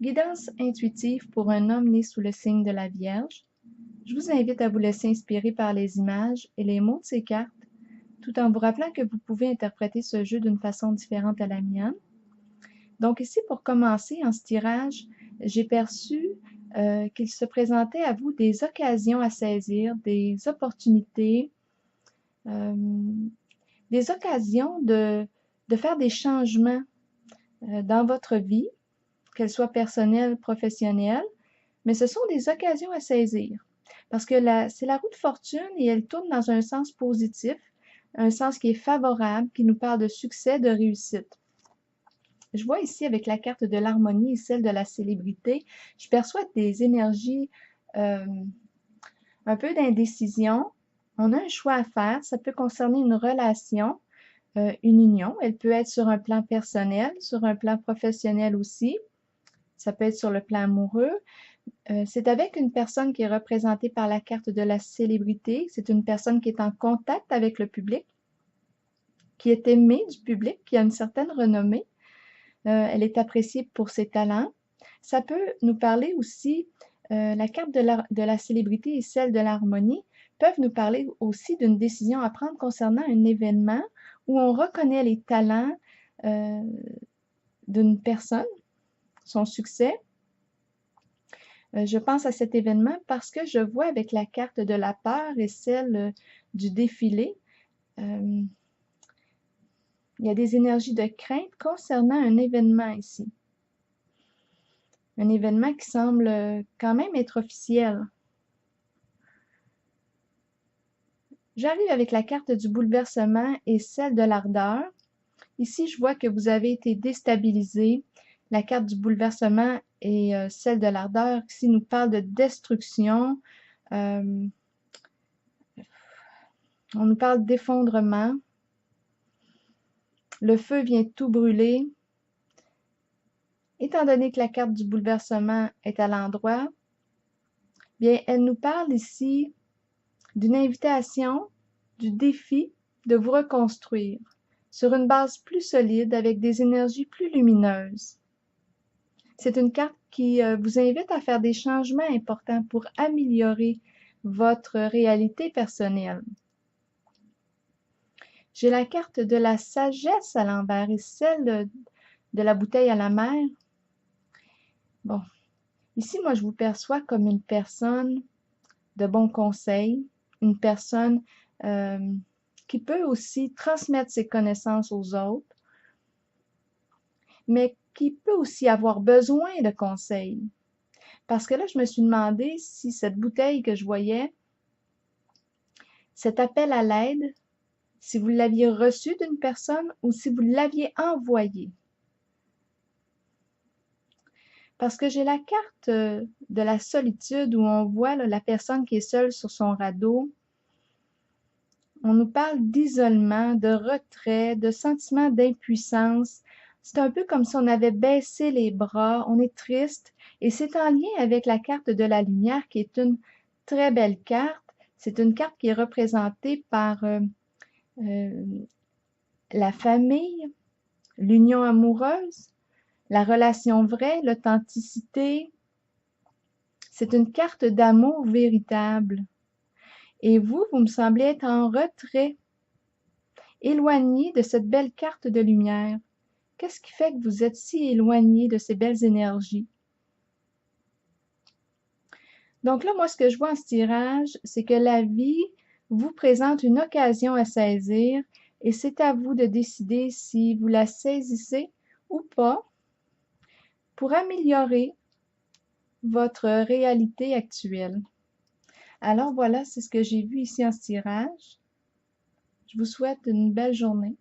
Guidance intuitive pour un homme né sous le signe de la Vierge. Je vous invite à vous laisser inspirer par les images et les mots de ces cartes, tout en vous rappelant que vous pouvez interpréter ce jeu d'une façon différente à la mienne. Donc ici, pour commencer, en ce tirage, j'ai perçu qu'il se présentait à vous des occasions à saisir, des opportunités, des occasions de faire des changements dans votre vie, qu'elle soit personnelle, professionnelle, mais ce sont des occasions à saisir. Parce que c'est la roue de fortune et elle tourne dans un sens positif, un sens qui est favorable, qui nous parle de succès, de réussite. Je vois ici avec la carte de l'harmonie et celle de la célébrité, je perçois des énergies un peu d'indécision. On a un choix à faire, ça peut concerner une relation, une union. Elle peut être sur un plan personnel, sur un plan professionnel aussi. Ça peut être sur le plan amoureux. C'est avec une personne qui est représentée par la carte de la célébrité. C'est une personne qui est en contact avec le public, qui est aimée du public, qui a une certaine renommée. Elle est appréciée pour ses talents. Ça peut nous parler aussi, la carte de la célébrité et celle de l'harmonie peuvent nous parler aussi d'une décision à prendre concernant un événement où on reconnaît les talents d'une personne, son succès. Je pense à cet événement parce que je vois avec la carte de la peur et celle du défilé, il y a des énergies de crainte concernant un événement ici. Un événement qui semble quand même être officiel. J'arrive avec la carte du bouleversement et celle de l'ardeur. Ici, je vois que vous avez été déstabilisé. La carte du bouleversement et celle de l'ardeur ici nous parle de destruction. On nous parle d'effondrement. Le feu vient tout brûler. Étant donné que la carte du bouleversement est à l'endroit, bien, elle nous parle ici d'une invitation, du défi de vous reconstruire sur une base plus solide avec des énergies plus lumineuses. C'est une carte qui vous invite à faire des changements importants pour améliorer votre réalité personnelle. J'ai la carte de la sagesse à l'envers et celle de la bouteille à la mer. Bon, ici, moi, je vous perçois comme une personne de bons conseils, une personne qui peut aussi transmettre ses connaissances aux autres, mais qui peut aussi avoir besoin de conseils. Parce que là, je me suis demandé si cette bouteille que je voyais, cet appel à l'aide, si vous l'aviez reçu d'une personne ou si vous l'aviez envoyé. Parce que j'ai la carte de la solitude où on voit là, la personne qui est seule sur son radeau. On nous parle d'isolement, de retrait, de sentiment d'impuissance. C'est un peu comme si on avait baissé les bras, on est triste. Et c'est en lien avec la carte de la lumière qui est une très belle carte. C'est une carte qui est représentée par la famille, l'union amoureuse, la relation vraie, l'authenticité. C'est une carte d'amour véritable. Et vous me semblez être en retrait, éloigné de cette belle carte de lumière. Qu'est-ce qui fait que vous êtes si éloigné de ces belles énergies? Donc là, moi, ce que je vois en ce tirage, c'est que la vie vous présente une occasion à saisir et c'est à vous de décider si vous la saisissez ou pas pour améliorer votre réalité actuelle. Alors voilà, c'est ce que j'ai vu ici en ce tirage. Je vous souhaite une belle journée.